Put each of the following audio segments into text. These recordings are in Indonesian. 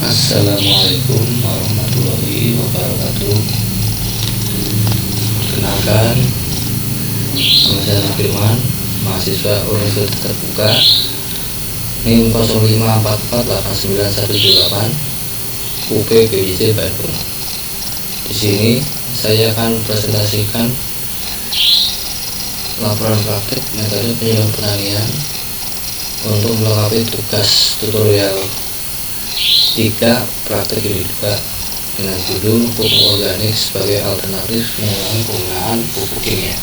Assalamualaikum warahmatullahi wabarakatuh. Perkenalkan, nama saya Firman, mahasiswa Universitas Terbuka NIM 05448918 UP PIJ Bandung. Di sini saya akan presentasikan laporan praktik metode penyuluhan pertanian untuk melengkapi tugas tutorial 3 praktik unit 2 dengan judul pupuk organik sebagai alternatif mengurangi penggunaan pupuk kimia.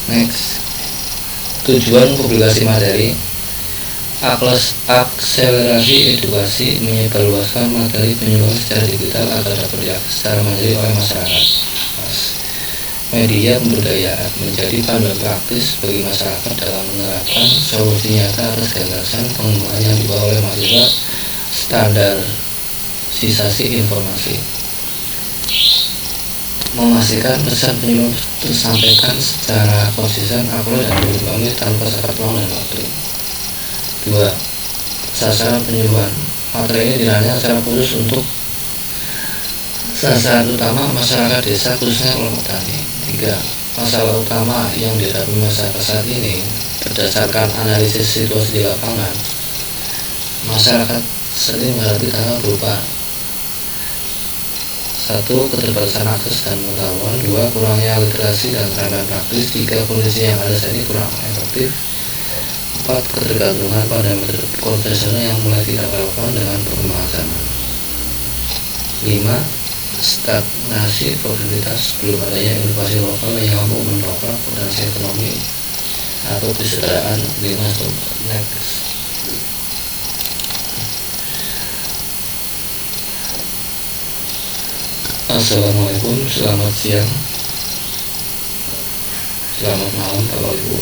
Next, tujuan publikasi materi akselerasi edukasi, menyebarluaskan materi penyuluhan secara digital agar dapat diakses secara mandiri oleh masyarakat. Media pemberdayaan menjadi panduan praktis bagi masyarakat dalam menerapkan solusi nyata atas gagasan pengembangan yang dibawa oleh mahasiswa. Standarisasi informasi, memastikan pesan penyuluh tersampaikan secara konsisten, akurat, dan berkembang tanpa sekat ruang dan waktu. 2. Sasaran penyuluhan, materi ini dirancang secara khusus untuk sasaran utama masyarakat desa, khususnya kelompok tani. 3. Masalah utama yang dihadapi masyarakat saat ini berdasarkan analisis situasi di lapangan. Masyarakat sering menghadapi tantangan berupa 1. Keterbatasan akses dan pengetahuan. 2. Kurangnya literasi dan keterampilan praktis. 3. Kondisi yang ada saat ini kurang efektif. 4. Ketergantungan pada metode konvensional yang mulai tidak relevan dengan perkembangan zaman. 5. Stagnasi produktivitas, belum adanya inovasi lokal yang mampu mendongkrak potensi ekonomi atau kesejahteraan di masa next. Assalamualaikum, selamat siang, selamat malam Bapak Ibu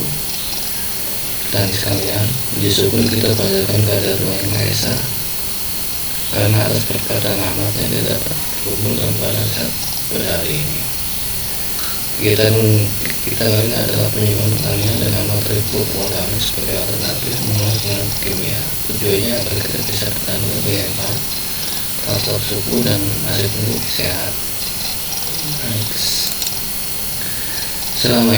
dan sekalian. Syukur kita panjatkan kehadirat Tuhan Yang Maha Esa, karena atas berkat dan rahmatnya kita dapat berkumpul dalam keadaan sehat pada hari ini. Kegiatan kita kali ini adalah penyuluhan pertanian dengan materi pupuk organik sebagai alternatif mengurangi penggunaan kimia. Tujuannya agar kita bisa bertani lebih hemat, faktor suhu dan hasil pupuk sehat. Selama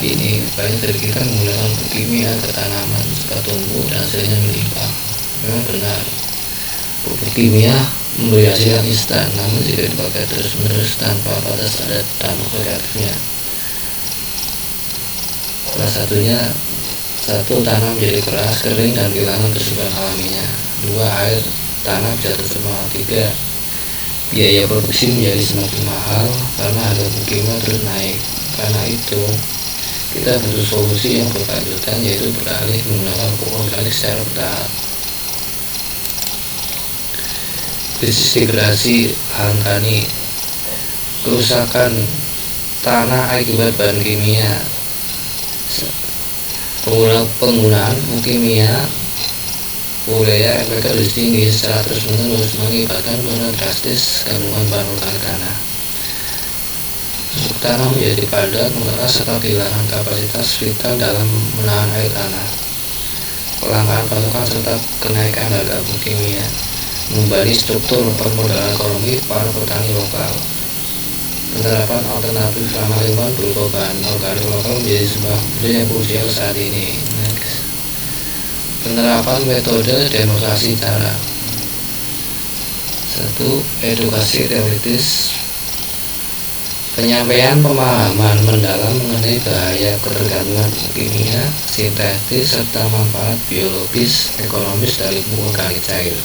ini banyak dari kita menggunakan pupuk kimia ke tanaman serta tumbuh dan hasilnya melimpah. Memang benar, pupuk kimia memberi hasil yang instan, namun jika dipakai terus-menerus tanpa batas ada dampak negatifnya. Salah satunya, 1. Tanah menjadi keras, kering, dan kehilangan kesuburan alaminya. 2. Air tanah jatuh semua. 3. Biaya produksi menjadi semakin mahal karena harga pupuk kimia terus naik. Karena itu, kita butuh solusi yang berkelanjutan, yaitu beralih menggunakan pupuk organik secara bertahap. Krisis degradasi lahan tani, kerusakan tanah akibat bahan kimia. Penggunaan pupuk kimia urea efeknya tinggi secara terus-menerus mengakibatkan penurunan drastis kandungan bahan organik tanah. Tanah menjadi padat, mengeras, serta kehilangan kapasitas vital dalam menahan air tanah. Kelangkaan pasokan serta kenaikan harga pupuk kimia membebani struktur permodalan ekonomi para petani lokal. Penerapan alternatif ramah lingkungan berupa bahan organik lokal menjadi sebuah budaya yang krusial saat ini. Next. Penerapan metode demonstrasi cara. 1. Edukasi teoritis, penyampaian pemahaman mendalam mengenai bahaya ketergantungan pupuk kimia sintetis serta manfaat biologis ekonomis dari pupuk organik cair.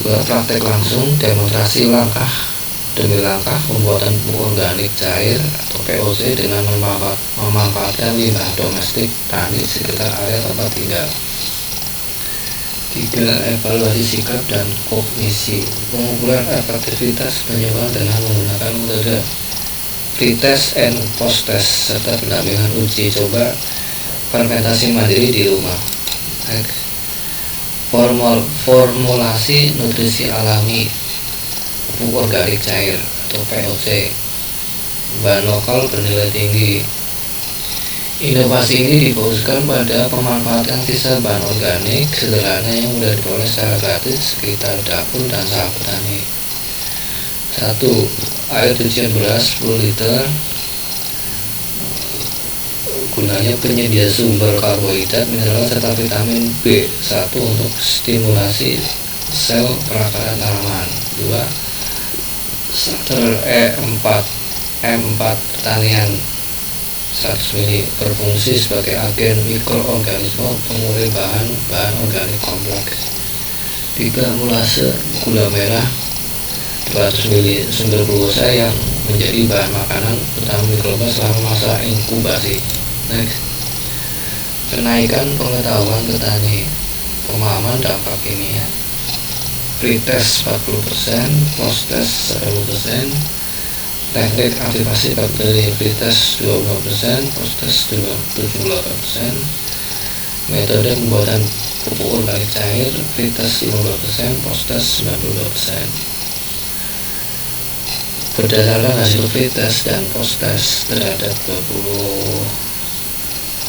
2. Praktek langsung, demonstrasi langkah demi langkah pembuatan pupuk organik cair atau POC dengan memanfaatkan limbah domestik tani sekitar area tempat tinggal. 3. Evaluasi sikap dan kognisi, pengukuran efektivitas penyuluhan dengan menggunakan metode pretest and post test serta pendampingan uji coba fermentasi mandiri di rumah. Formulasi nutrisi alami pupuk organik cair atau POC, bahan lokal bernilai tinggi, Inovasi ini difokuskan pada pemanfaatan sisa bahan organik sederhana yang mudah diperoleh secara gratis sekitar dapur dan sawah petani. 1. Air cucian beras 10 liter. Gunanya penyedia sumber karbohidrat, mineral, serta vitamin B1 untuk stimulasi sel perakaran tanaman. 2. Starter M4 pertanian 100 ml, berfungsi sebagai agen mikroorganisme pemulih bahan organik kompleks. 3. Molase gula merah 200 ml, sumber glukosa yang menjadi bahan makanan utama mikroba selama masa inkubasi. Next. Kenaikan pengetahuan petani, pemahaman dampak kimia. Pretest 40%, posttest 10%. Teknik aktivasi bakteri, pretest 20%, posttest 78%. Metode pembuatan pupuk organik cair, pretest 15%, posttest 92%. Berdasarkan hasil pretest dan posttest terhadap 20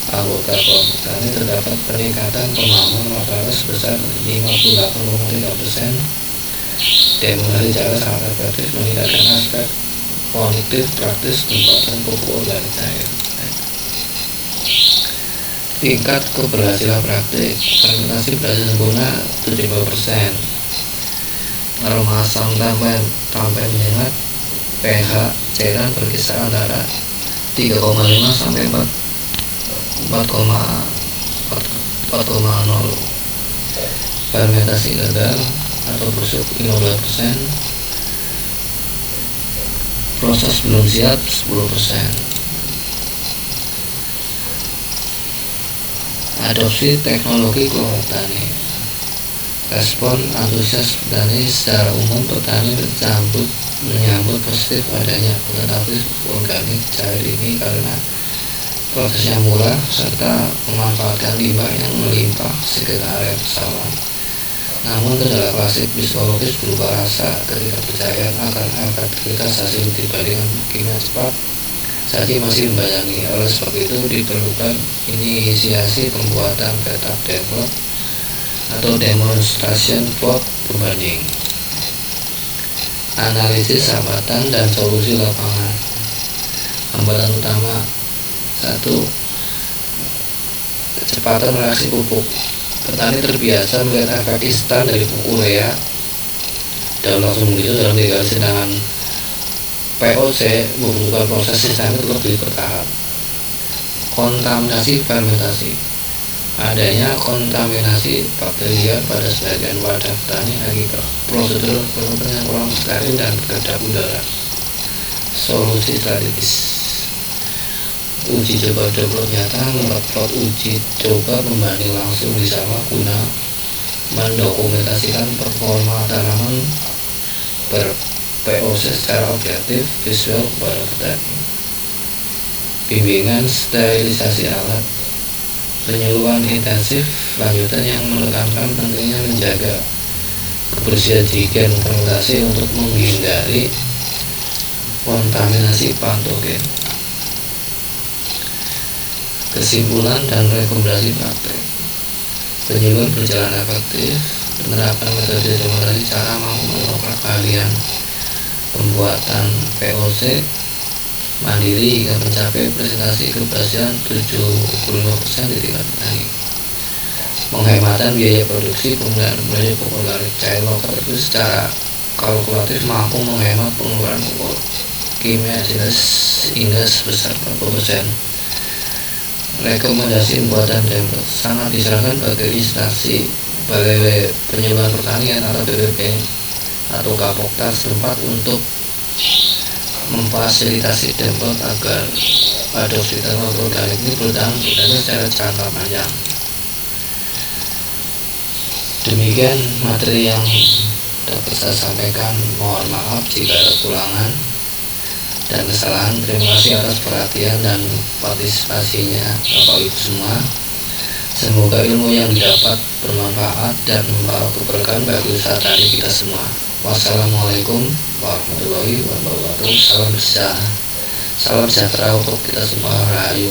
anggota kelompok tani, terdapat peningkatan pemahaman rata-rata sebesar 58,3%. Demonstrasi cara sangat efektif meningkatkan aspek kognitif praktis pembuatan pupuk organik cair. Tingkat keberhasilan praktik, fermentasi berhasil sempurna 70%. Aroma asam tampil menyengat, pH cairan berkisar antara 3,5 sampai 4,0. Fermentasi gagal atau busuk 15%. Proses belum siap 10%. Adopsi teknologi kelompok tani. Respon antusias petani. Secara umum petani menyambut positif adanya alternatif organik cair ini karena prosesnya murah serta memanfaatkan limbah yang melimpah sekitar area sawah. Namun kendala klasik psikologis berupa rasa ketidakpercayaan akan efektivitas hasil dibandingkan kimia cepat saja masih membayangi. Oleh sebab itu diperlukan inisiasi pembuatan peta develop atau demonstration plot pembanding, analisis hambatan dan solusi lapangan. Hambatan utama: 1. Kecepatan reaksi pupuk. Petani terbiasa melihat efek instan dari pupuk urea daun langsung begitu dalam 3 kali, sedangkan POC membutuhkan proses sistemik lebih bertahap. Kontaminasi fermentasi. Adanya kontaminasi bakteria pada sebagian wadah petani akibat prosedur penyemprotan yang kurang steril dan kedap udara. Solusi strategis: uji coba develop nyata, membuat plot uji coba pembanding langsung di sawah guna mendokumentasikan performa tanaman ber-POC secara objektif visual kepada petani. Bimbingan sterilisasi alat. Penyuluhan intensif lanjutan yang menekankan pentingnya menjaga kebersihan jiggen fermentasi untuk menghindari kontaminasi patogen. Kesimpulan dan rekomendasi praktek. Penyuluhan berjalan efektif, penerapan metode demonstrasi cara mampu melakukan keahlian pembuatan POC mandiri hingga mencapai presentasi keberhasilan 75% di tingkat petani. Penghematan biaya produksi. Penggunaan pupuk organik cair lokal itu secara kalkulatif mampu menghemat pengeluaran pupuk kimia hingga sebesar 40%. Rekomendasi pembuatan template sangat disarankan bagi instansi balai penyuluhan pertanian atau BPP atau Kapokta setempat untuk memfasilitasi template agar adopsi teknologi organik ini bertahan secara jangka panjang. Demikian materi yang dapat saya sampaikan. Mohon maaf jika ada kekurangan dan kesalahan. Terima kasih atas perhatian dan partisipasinya Bapak Ibu semua. Semoga ilmu yang didapat bermanfaat dan membawa keberkahan bagi usaha tani kita semua. Wassalamualaikum warahmatullahi wabarakatuh. Salam sejahtera untuk kita semua. Rahayu.